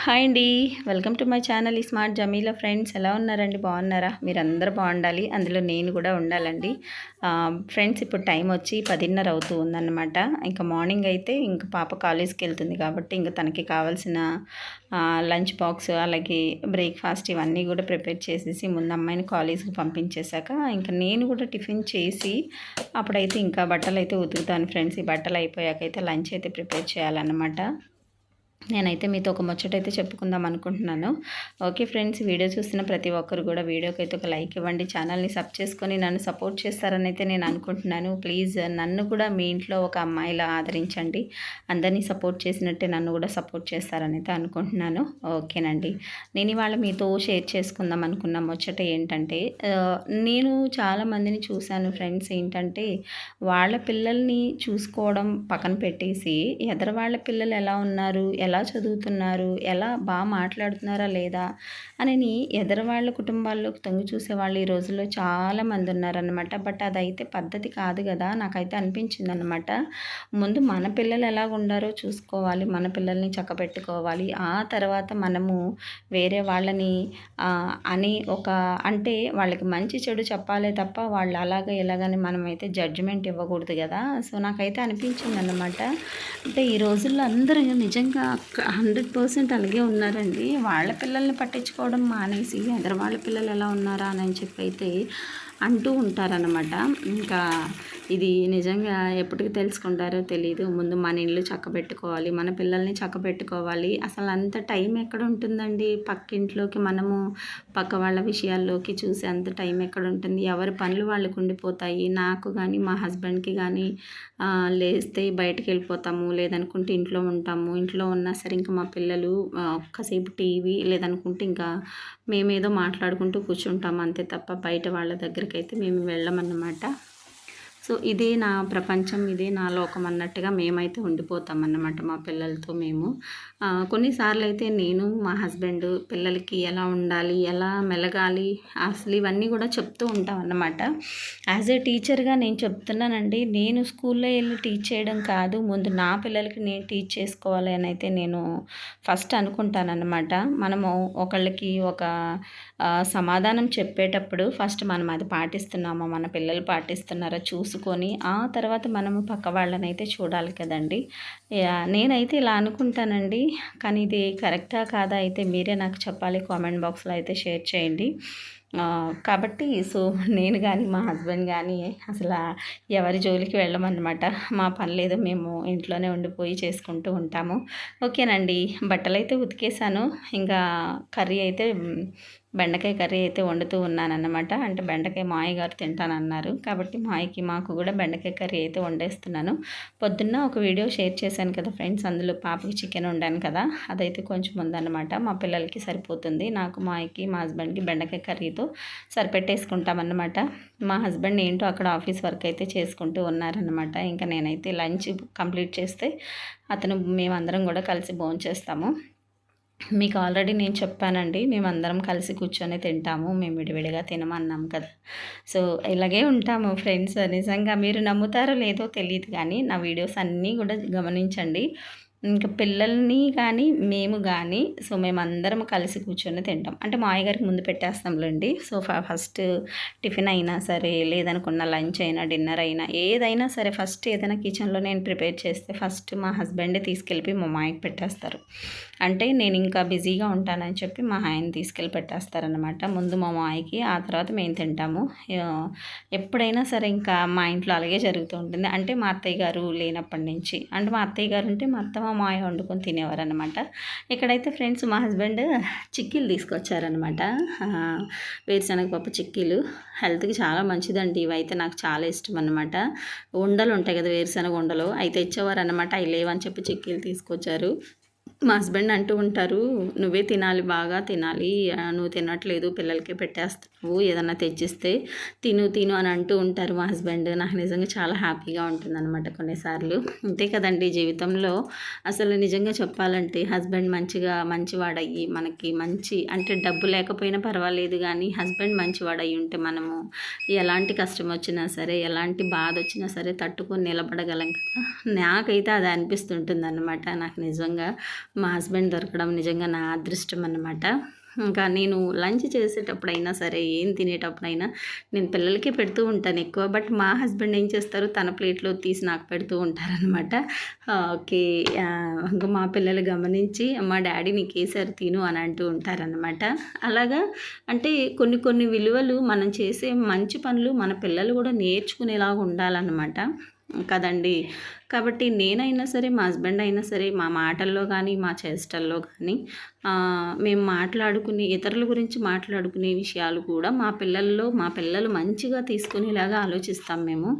Hi అండి. Welcome to my channel smart Jamila friends. ఎలా ఉన్నారండి? బాగున్నారా? మీరందరూ బాగుండాలి, అందులో నేను కూడా ఉండాలండి. ఫ్రెండ్స్, ఇప్పుడు టైం వచ్చి 10:30 అవుతూ ఉందన్నమాట. ఇంకా మార్నింగ్ అయితే ఇంక పాప కాలేజ్కి వెళ్తుంది కాబట్టి ఇంక తనకి కావాల్సిన లంచ్ బాక్స్ అలాగే బ్రేక్ఫాస్ట్ ఇవన్నీ కూడా ప్రిపేర్ చేసేసి ముందు అమ్మాయిని కాలేజ్కి పంపించేశాక ఇంకా నేను కూడా టిఫిన్ చేసి అప్పుడైతే ఇంకా బట్టలు అయితే ఉతుకుతాను ఫ్రెండ్స్. ఈ బట్టలు అయిపోయాకైతే లంచ్ అయితే ప్రిపేర్ చేయాలన్నమాట. నేనైతే మీతో ఒక ముచ్చటైతే చెప్పుకుందాం అనుకుంటున్నాను. ఓకే ఫ్రెండ్స్, వీడియో చూస్తున్న ప్రతి ఒక్కరు కూడా వీడియోకి అయితే ఒక లైక్ ఇవ్వండి. ఛానల్ని సబ్ చేసుకొని నన్ను సపోర్ట్ చేస్తారని అయితే నేను అనుకుంటున్నాను. ప్లీజ్ నన్ను కూడా మీ ఇంట్లో ఒక అమ్మాయిలా ఆదరించండి. అందరినీ సపోర్ట్ చేసినట్టే నన్ను కూడా సపోర్ట్ చేస్తారని అయితే అనుకుంటున్నాను. ఓకేనండి, నేను ఇవాళ మీతో షేర్ చేసుకుందాం అనుకున్న ముచ్చట ఏంటంటే, నేను చాలామందిని చూశాను ఫ్రెండ్స్. ఏంటంటే వాళ్ళ పిల్లల్ని చూసుకోవడం పక్కన పెట్టేసి ఎదరు వాళ్ళ పిల్లలు ఎలా ఉన్నారు, ఎలా చదువుతున్నారు, ఎలా బాగా మాట్లాడుతున్నారా లేదా అని ఎదరు వాళ్ళ కుటుంబాల్లోకి తొంగి చూసేవాళ్ళు ఈ రోజుల్లో చాలామంది ఉన్నారనమాట. బట్ అదైతే పద్ధతి కాదు కదా, నాకైతే అనిపించింది అనమాట. ముందు మన పిల్లలు ఎలాగ ఉండారో చూసుకోవాలి, మన పిల్లల్ని చక్కబెట్టుకోవాలి. ఆ తర్వాత మనము వేరే వాళ్ళని అని అంటే వాళ్ళకి మంచి చెడు చెప్పాలే తప్ప వాళ్ళు అలాగే ఇలాగని మనమైతే జడ్జిమెంట్ ఇవ్వకూడదు కదా. సో నాకైతే అనిపించింది అన్నమాట. అంటే ఈ రోజుల్లో అందరూ నిజంగా 100% అలాగే ఉన్నారండి. వాళ్ళ పిల్లల్ని పట్టించుకోవడం మానేసి ఎదరు వాళ్ళ పిల్లలు ఎలా ఉన్నారా అని చెప్పి అయితే అంటూ ఉంటారనమాట. ఇంకా ఇది నిజంగా ఎప్పటికి తెలుసుకుంటారో తెలీదు. ముందు మన ఇల్లు చక్కబెట్టుకోవాలి, మన పిల్లల్ని చక్కబెట్టుకోవాలి. అసలు అంత టైం ఎక్కడ ఉంటుందండి? పక్కింట్లోకి మనము పక్క వాళ్ళ విషయాల్లోకి చూసే అంత టైం ఎక్కడ ఉంటుంది? ఎవరి పనులు వాళ్ళకు ఉండిపోతాయి. నాకు కానీ మా హస్బెండ్కి కానీ లేస్తే బయటకు వెళ్ళిపోతాము, లేదనుకుంటే ఇంట్లో ఉంటాము. ఇంట్లో ఉన్నా సరే ఇంకా మా పిల్లలు ఒక్కసేపు టీవీ, లేదనుకుంటే ఇంకా మేమేదో మాట్లాడుకుంటూ కూర్చుంటాము అంతే తప్ప బయట వాళ్ళ దగ్గరికి అయితే మేము వెళ్ళమన్నమాట. సో ఇదే నా ప్రపంచం, ఇదే నా లోకం అన్నట్టుగా మేమైతే ఉండిపోతామన్నమాట మా పిల్లలతో మేము. కొన్నిసార్లు అయితే నేను మా హస్బెండ్ పిల్లలకి ఎలా ఉండాలి, ఎలా మెలగాలి, అసలు ఇవన్నీ కూడా చెప్తూ ఉంటాం అన్నమాట. యాజ్ ఏ టీచర్గా నేను చెప్తున్నానండి. నేను స్కూల్లో వెళ్ళి టీచ్ చేయడం కాదు, ముందు నా పిల్లలకి నేను టీచ్ చేసుకోవాలి అని అయితే నేను ఫస్ట్ అనుకుంటానన్నమాట. మనము ఒకళ్ళకి ఒక సమాధానం చెప్పేటప్పుడు ఫస్ట్ మనం అది పాటిస్తున్నామా, మన పిల్లలు పాటిస్తున్నారా చూసుకొని ఆ తర్వాత మనము పక్క వాళ్ళని అయితే చూడాలి కదండి. నేనైతే ఇలా అనుకుంటానండి. కానీ ఇది కరెక్టా కాదా అయితే మీరే నాకు చెప్పాలి. కామెంట్ బాక్స్లో అయితే షేర్ చేయండి. కాబట్టి సో నేను కానీ మా హస్బెండ్ కానీ అసలు ఎవరి జోలికి వెళ్ళమన్నమాట. మా పని లేదు, మేము ఇంట్లోనే ఉండిపోయి చేసుకుంటూ ఉంటాము. ఓకేనండి, బట్టలు అయితే ఉతికేసాను. ఇంకా కర్రీ అయితే బెండకాయ కర్రీ అయితే వండుతూ ఉన్నానన్నమాట. అంటే బెండకాయ మాయ గారు తింటానన్నారు కాబట్టి మాకు కూడా బెండకాయ కర్రీ అయితే వండేస్తున్నాను. పొద్దున్న ఒక వీడియో షేర్ చేశాను కదా ఫ్రెండ్స్, అందులో పాపకి చికెన్ వండాను కదా, అదైతే కొంచెం ఉందన్నమాట. మా పిల్లలకి సరిపోతుంది, నాకు మాయకి మా హస్బెండ్కి బెండకాయ కర్రీతో సరిపెట్టేసుకుంటామన్నమాట. మా హస్బెండ్ ఏంటో అక్కడ ఆఫీస్ వర్క్ అయితే చేసుకుంటూ ఉన్నారనమాట. ఇంకా నేనైతే లంచ్ కంప్లీట్ చేస్తే మేమందరం కూడా కలిసి భోంచేస్తాము. మీకు ఆల్రెడీ నేను చెప్పానండి, మేమందరం కలిసి కూర్చొని తింటాము, మేము విడివిడిగా తినమన్నాం కదా. సో ఇలాగే ఉంటాము ఫ్రెండ్స్. నిజంగా మీరు నమ్ముతారో లేదో తెలియదు కానీ నా వీడియోస్ అన్నీ కూడా గమనించండి. ఇంకా పిల్లల్ని కానీ మేము కానీ సో మేమందరం కలిసి కూర్చొని తింటాం. అంటే మా అయ్యగారికి ముందు పెట్టేస్తాంలేండి. సో ఫస్ట్ టిఫిన్ అయినా సరే, లేదనుకున్న లంచ్ అయినా డిన్నర్ అయినా ఏదైనా సరే ఫస్ట్ ఏదైనా కిచెన్లో నేను ప్రిపేర్ చేస్తే ఫస్ట్ మా హస్బెండే తీసుకెళ్ళి మా మాయకి పెట్టేస్తారు. అంటే నేను ఇంకా బిజీగా ఉంటానని చెప్పి మా ఆయన తీసుకెళ్ళి పెట్టేస్తారనమాట. ముందు మా మాయకి, ఆ తర్వాత మేము తింటాము. ఎప్పుడైనా సరే ఇంకా మా ఇంట్లో అలాగే జరుగుతూ ఉంటుంది. అంటే మా అత్తయ్య గారు లేనప్పటి నుంచి, అంటే మా అత్తయ్య గారు ఉంటే మా అత్త మా మాయ వండుకొని తినేవారు అనమాట. ఇక్కడైతే ఫ్రెండ్స్ మా హస్బెండ్ చిక్కీలు తీసుకొచ్చారనమాట. వేరుశనగపప్పు చిక్కీలు హెల్త్కి చాలా మంచిదండి. ఇవైతే నాకు చాలా ఇష్టం అనమాట. ఉండలు ఉంటాయి కదా, వేరుశనగ ఉండలు అయితే ఇచ్చేవారు అనమాట. అవి లేవని చెప్పి చిక్కీలు తీసుకొచ్చారు. మా హస్బెండ్ అంటూ ఉంటారు, నువ్వే తినాలి, బాగా తినాలి, నువ్వు తినట్లేదు, పిల్లలకి పెట్టేస్తావు, ఏదన్నా తెచ్చిస్తే తిను తిను అని అంటూ ఉంటారు మా హస్బెండ్. నాకు నిజంగా చాలా హ్యాపీగా ఉంటుందన్నమాట కొన్నిసార్లు. అంతే కదండి జీవితంలో. అసలు నిజంగా చెప్పాలంటే హస్బెండ్ మంచివాడయ్యి మనకి అంటే డబ్బు లేకపోయినా పర్వాలేదు కానీ హస్బెండ్ మంచివాడయ్యి ఉంటే మనము ఎలాంటి కష్టం వచ్చినా సరే, ఎలాంటి బాధ వచ్చినా సరే తట్టుకొని నిలబడగలం కదా. నాకైతే అది అనిపిస్తుంటుంది అన్నమాట. నాకు నిజంగా మా హస్బెండ్ దొరకడం నిజంగా నా అదృష్టం అన్నమాట. ఇంకా నేను లంచ్ చేసేటప్పుడైనా సరే, ఏం తినేటప్పుడైనా నేను పిల్లలకే పెడుతూ ఉంటాను ఎక్కువ. బట్ మా హస్బెండ్ ఏం చేస్తారు, తన ప్లేట్లో తీసి నాకు పెడుతూ ఉంటారనమాట. ఓకే. ఇంకా మా పిల్లలు గమనించి మా డాడీ నీకేసారు తిను అని అంటూ ఉంటారనమాట. అలాగా అంటే కొన్ని కొన్ని విలువలు మనం చేసే మంచి పనులు మన పిల్లలు కూడా నేర్చుకునేలాగా ఉండాలన్నమాట కదండి. కాబట్టి నేనైనా సరే, మా హస్బెండ్ అయినా సరే, మా మాటల్లో కానీ, మా చేష్టల్లో కానీ మేము మాట్లాడుకునే ఇతరుల గురించి మాట్లాడుకునే విషయాలు కూడా మా పిల్లలు మంచిగా తీసుకునేలాగా ఆలోచిస్తాం మేము.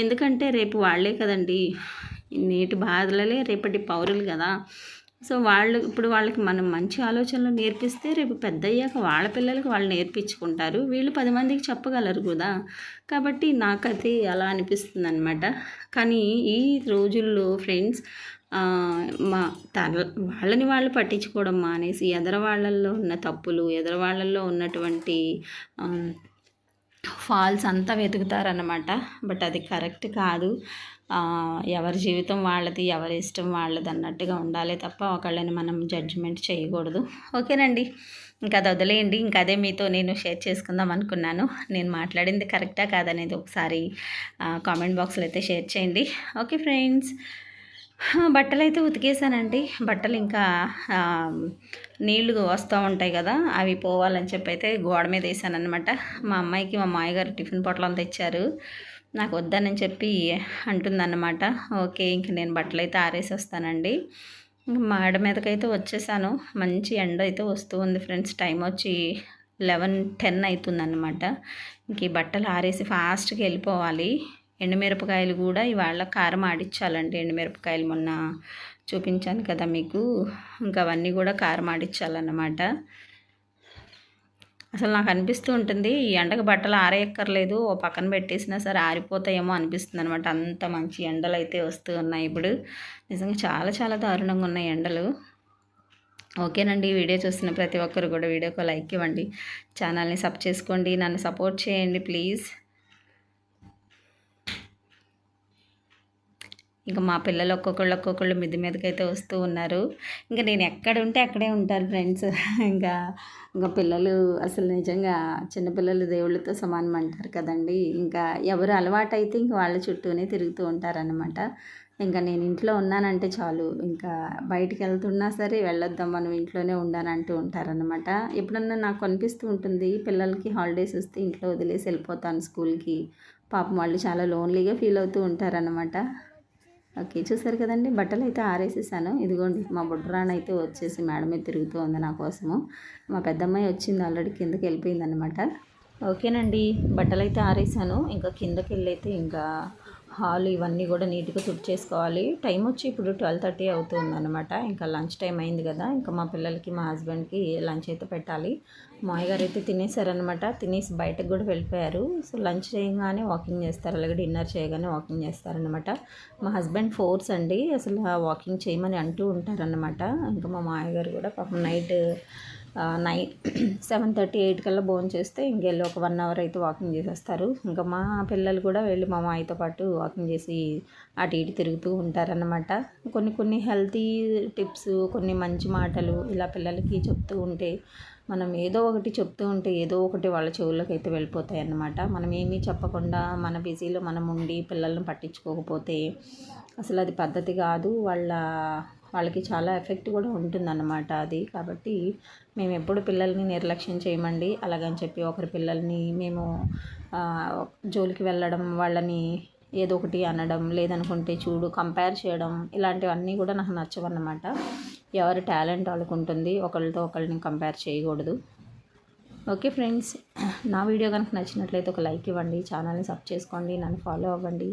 ఎందుకంటే రేపు వాళ్ళే కదండి, నేటి బాధలలే రేపటి పౌరులు కదా. సో ఇప్పుడు వాళ్ళకి మనం మంచి ఆలోచనలు నేర్పిస్తే రేపు పెద్దయ్యాక వాళ్ళ పిల్లలకి వాళ్ళు నేర్పించుకుంటారు. వీళ్ళు 10 మందికి చెప్పగలరు కదా. కాబట్టి నాకైతే అలా అనిపిస్తుంది అనమాట. కానీ ఈ రోజుల్లో ఫ్రెండ్స్ మా వాళ్ళని వాళ్ళు పట్టించుకోవడం మానేసి ఎదర వాళ్ళల్లో ఉన్న తప్పులు, ఎదర వాళ్ళల్లో ఉన్నటువంటి ఫాల్స్ అంతా వెతుకుతారన్నమాట. బట్ అది కరెక్ట్ కాదు. ఎవరి జీవితం వాళ్ళది, ఎవరి ఇష్టం వాళ్ళది అన్నట్టుగా ఉండాలి తప్ప ఒకళ్ళని మనం జడ్జిమెంట్ చేయకూడదు. ఓకేనండి, ఇంకా అది వదిలేయండి. ఇంకా అదే మీతో నేను షేర్ చేసుకుందాం అనుకున్నాను. నేను మాట్లాడింది కరెక్టా కాదనేది ఒకసారి కామెంట్ బాక్స్లో అయితే షేర్ చేయండి. ఓకే ఫ్రెండ్స్, బట్టలు అయితే ఉతికేసానండి. బట్టలు ఇంకా నీళ్లు వస్తూ ఉంటాయి కదా, అవి పోవాలని చెప్పి అయితే గోడ మీద వేసాను అనమాట. మా అమ్మాయికి మా మామయ్యగారు టిఫిన్ పొట్లం తెచ్చారు. నాకు వద్దని చెప్పి అంటుందన్నమాట. ఓకే, ఇంక నేను బట్టలు అయితే ఆరేసి వస్తానండి. మాడ మీదకైతే వచ్చేసాను. మంచి ఎండ అయితే వస్తూ ఉంది ఫ్రెండ్స్. టైం వచ్చి 11:10 అవుతుందన్నమాట. ఇంక ఈ బట్టలు ఆరేసి ఫాస్ట్గా వెళ్ళిపోవాలి. ఎండుమిరపకాయలు కూడా ఇవాళ కారం ఆడించాలండి. ఎండుమిరపకాయలు మొన్న చూపించాను కదా మీకు, ఇంకా అవన్నీ కూడా కారం ఆడించాలన్నమాట. అసలు నాకు అనిపిస్తూ ఉంటుంది, ఈ ఎండకు బట్టలు ఆరేయక్కర్లేదు, ఓ పక్కన పెట్టేసినా సరే ఆరిపోతాయేమో అనిపిస్తుంది అనమాట. అంత మంచి ఎండలు అయితే వస్తూ ఉన్నాయి ఇప్పుడు. నిజంగా చాలా చాలా దారుణంగా ఉన్నాయి ఎండలు. ఓకేనండి, వీడియో చూస్తున్న ప్రతి ఒక్కరు కూడా వీడియోకి లైక్ ఇవ్వండి, ఛానల్ని సబ్ చేసుకోండి, నన్ను సపోర్ట్ చేయండి ప్లీజ్. ఇంకా మా పిల్లలు ఒక్కొక్కళ్ళు మిద్ది మీదకైతే వస్తూ ఉన్నారు. ఇంకా నేను ఎక్కడ ఉంటే అక్కడే ఉంటారు ఫ్రెండ్స్. ఇంకా పిల్లలు అసలు నిజంగా చిన్నపిల్లలు దేవుళ్ళతో సమానం అంటారు కదండి. ఇంకా ఎవరు అలవాటైతే ఇంక వాళ్ళ చుట్టూనే తిరుగుతూ ఉంటారనమాట. ఇంకా నేను ఇంట్లో ఉన్నానంటే చాలు, ఇంకా బయటికి వెళ్తున్నా సరే వెళ్ళొద్దాం మనం ఇంట్లోనే ఉండానంటూ ఉంటారనమాట. ఎప్పుడన్నా నాకు అనిపిస్తూ ఉంటుంది, పిల్లలకి హాలిడేస్ వస్తే ఇంట్లో వదిలేసి వెళ్ళిపోతాను స్కూల్కి. పాపం వాళ్ళు చాలా లోన్లీగా ఫీల్ అవుతూ ఉంటారనమాట. ఓకే, చూసారు కదండి, బట్టలు అయితే ఆరేసేసాను. ఇదిగోండి మా బుడ్రానైతే వచ్చేసి మేడ మీద తిరుగుతూ ఉంది నా కోసము. మా పెద్దమ్మాయి వచ్చింది, ఆల్రెడీ కిందకి వెళ్ళిపోయింది అనమాట. ఓకేనండి, బట్టలు అయితే ఆరేసాను. ఇంకా కిందకి వెళ్ళైతే ఇంకా హాల్ ఇవన్నీ కూడా నీట్గా తుడిచేసుకోవాలి. టైం వచ్చి ఇప్పుడు 12:30 అవుతుంది అనమాట. ఇంకా లంచ్ టైం అయింది కదా, ఇంకా మా పిల్లలకి మా హస్బెండ్కి లంచ్ అయితే పెట్టాలి. మామయ్య గారు అయితే తినేసారనమాట. తినేసి బయటకు కూడా వెళ్ళిపోయారు. సో లంచ్ చేయగానే వాకింగ్ చేస్తారు, అలాగే డిన్నర్ చేయగానే వాకింగ్ చేస్తారనమాట. మా హస్బెండ్ ఫోర్స్ అండి, అసలు వాకింగ్ చేయమని అంటూ ఉంటారనమాట. ఇంకా మా మామయ్య గారు కూడా పాపం నైట్ 7:30, 8 కల్లా భోజనం చేస్తే ఇంకెళ్ళి ఒక 1 అవర్ అయితే వాకింగ్ చేసేస్తారు. ఇంకా మా పిల్లలు కూడా వెళ్ళి మా మామయ్యతో పాటు వాకింగ్ చేసి అటు ఇటు తిరుగుతూ ఉంటారన్నమాట. కొన్ని హెల్తీ టిప్స్, కొన్ని మంచి మాటలు ఇలా పిల్లలకి చెప్తూ ఉంటే, మనం ఏదో ఒకటి చెప్తూ ఉంటే ఏదో ఒకటి వాళ్ళ చెవుల్లోకి అయితే వెళ్ళిపోతాయి అన్నమాట. మనం ఏమీ చెప్పకుండా మన బిజీలో మనం ఉండి పిల్లల్ని పట్టించుకోకపోతే అసలు అది పద్ధతి కాదు. వాళ్ళకి చాలా ఎఫెక్ట్ కూడా ఉంటుందన్నమాట అది. కాబట్టి మేము ఎప్పుడు పిల్లల్ని నిర్లక్ష్యం చేయమండి. అలాగని చెప్పి ఒకరి పిల్లల్ని మేము జోలికి వెళ్ళడం, వాళ్ళని ఏదో ఒకటి అనడం, లేదనుకుంటే చూడు కంపేర్ చేయడం, ఇలాంటివన్నీ కూడా నాకు నచ్చవన్నమాట. ఎవరి టాలెంట్ వాళ్ళకు ఉంటుంది, ఒకళ్ళతో ఒకళ్ళని కంపేర్ చేయకూడదు. ఓకే ఫ్రెండ్స్, నా వీడియో కనుక నచ్చినట్లయితే ఒక లైక్ ఇవ్వండి, ఛానల్ని సబ్ చేసుకోండి, నన్ను ఫాలో అవ్వండి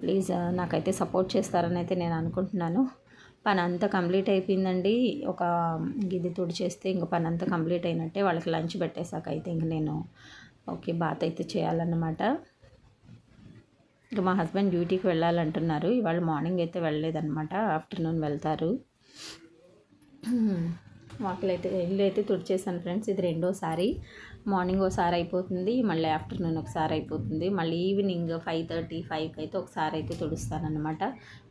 ప్లీజ్. నాకైతే సపోర్ట్ చేస్తారని అయితే నేను అనుకుంటున్నాను. పని అంతా కంప్లీట్ అయిపోయిందండి. ఒక గిది తుడిచేస్తే ఇంక పని అంతా కంప్లీట్ అయినట్టే. వాళ్ళకి లంచ్ పెట్టేశాక అయితే ఇంక నేను బాత్ అయితే చేయాలన్నమాట. ఇంకా మా హస్బెండ్ డ్యూటీకి వెళ్ళాలంటున్నారు. ఇవాళ మార్నింగ్ అయితే వెళ్ళలేదన్నమాట, ఆఫ్టర్నూన్ వెళ్తారు. ఇల్లు అయితే తుడిచేసాను ఫ్రెండ్స్. ఇది రెండోసారి. మార్నింగ్ ఒకసారి అయిపోతుంది, మళ్ళీ ఆఫ్టర్నూన్ ఒకసారి అయిపోతుంది, మళ్ళీ ఈవినింగ్ 5:30, 5కి అయితే ఒకసారి అయితే తుడుస్తానమాట.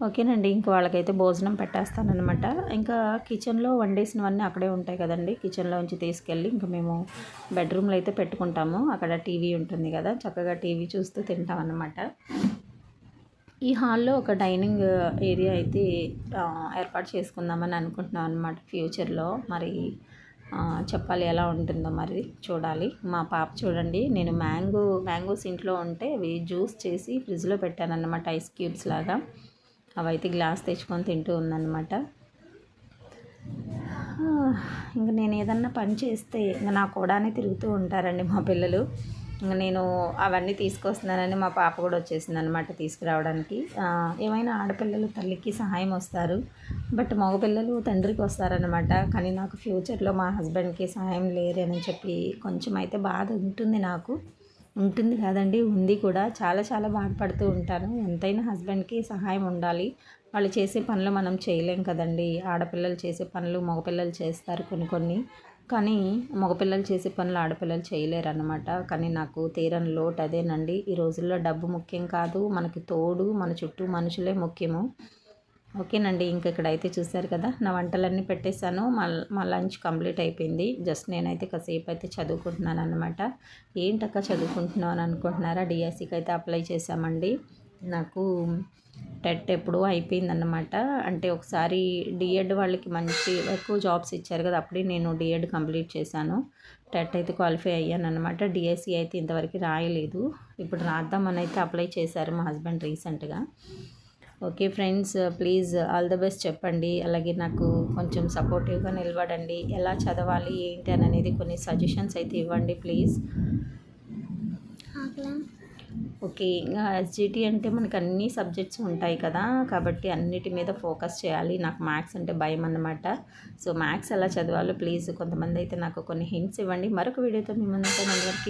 ఓకేనండి, ఇంక వాళ్ళకైతే భోజనం పెట్టేస్తానమాట. ఇంకా కిచెన్లో వండేసినవన్నీ అక్కడే ఉంటాయి కదండి, కిచెన్లోంచి తీసుకెళ్ళి ఇంకా మేము బెడ్రూమ్లో అయితే పెట్టుకుంటాము. అక్కడ టీవీ ఉంటుంది కదా, చక్కగా టీవీ చూస్తూ తింటాం అన్నమాట. ఈ హాల్లో ఒక డైనింగ్ ఏరియా అయితే ఏర్పాటు చేసుకుందామని అనుకుంటున్నాం అనమాట ఫ్యూచర్లో. మరి చెప్పాలి ఎలా ఉంటుందో మరి చూడాలి. మా పాప చూడండి, నేను మ్యాంగోస్ ఇంట్లో ఉంటే అవి జ్యూస్ చేసి ఫ్రిడ్జ్లో పెట్టానన్నమాట, ఐస్ క్యూబ్స్ లాగా. అవైతే గ్లాస్ తెచ్చుకొని తింటూ ఉందన్నమాట. ఇంకా నేను ఏదన్నా పని చేస్తే ఇంకా నా కూడానే తిరుగుతూ ఉంటారండి మా పిల్లలు. నేను అవన్నీ తీసుకొస్తున్నానని మా పాప కూడా వచ్చేసింది అనమాట తీసుకురావడానికి. ఏమైనా ఆడపిల్లలు తల్లికి సహాయం వస్తారు, బట్ మగపిల్లలు తండ్రికి వస్తారనమాట. కానీ నాకు ఫ్యూచర్లో మా హస్బెండ్కి సహాయం లేరని చెప్పి కొంచెం అయితే బాధ ఉంటుంది నాకు. ఉంటుంది కాదండి, ఉంది కూడా. చాలా చాలా బాధపడుతూ ఉంటాను. ఎంతైనా హస్బెండ్కి సహాయం ఉండాలి. వాళ్ళు చేసే పనులు మనం చేయలేం కదండి. ఆడపిల్లలు చేసే పనులు మగపిల్లలు చేస్తారు కొన్ని, కానీ మగపిల్లలు చేసే పనులు ఆడపిల్లలు చేయలేరు అన్నమాట. కానీ నాకు తీరని లోటు అదేనండి. ఈ రోజుల్లో డబ్బు ముఖ్యం కాదు, మనకి తోడు మన చుట్టూ మనుషులే ముఖ్యము. ఓకేనండి, ఇంక ఇక్కడైతే చూసారు కదా, నా వంటలన్నీ పెట్టేశాను. మా లంచ్ కంప్లీట్ అయిపోయింది. జస్ట్ నేనైతే కాసేపు అయితే చదువుకుంటున్నాను అనమాట. ఏంటక్క చదువుకుంటున్నాను అని అనుకుంటున్నారా? డిఎస్సికి అయితే అప్లై చేశామండి. నాకు టెట్ ఎప్పుడూ అయిపోయిందన్నమాట. అంటే ఒకసారి డిఎడ్ వాళ్ళకి ఎక్కువ జాబ్స్ ఇచ్చారు కదా, అప్పుడే నేను డిఎడ్ కంప్లీట్ చేశాను. టెట్ అయితే క్వాలిఫై అయ్యాను అనమాట. డిఎస్సి అయితే ఇంతవరకు రాయలేదు. ఇప్పుడు రాద్దామని అయితే అప్లై చేశారు మా హస్బెండ్ రీసెంట్గా. Okay friends, please all the best చెప్పండి. అలాగే నాకు కొంచెం సపోర్టివ్గా నిలబడండి. ఎలా చదవాలి ఏంటి అని అనేది కొన్ని సజెషన్స్ అయితే ఇవ్వండి ప్లీజ్. ఓకే, ఇంకా ఎస్జిటి అంటే మనకు అన్ని సబ్జెక్ట్స్ ఉంటాయి కదా, కాబట్టి అన్నిటి మీద ఫోకస్ చేయాలి. నాకు మ్యాథ్స్ అంటే భయం అన్నమాట. సో మ్యాథ్స్ ఎలా చదవాలో ప్లీజ్ కొంతమంది అయితే నాకు కొన్ని హింట్స్ ఇవ్వండి. మరొక వీడియోతో మీ ముందుంటాను. అందరికీ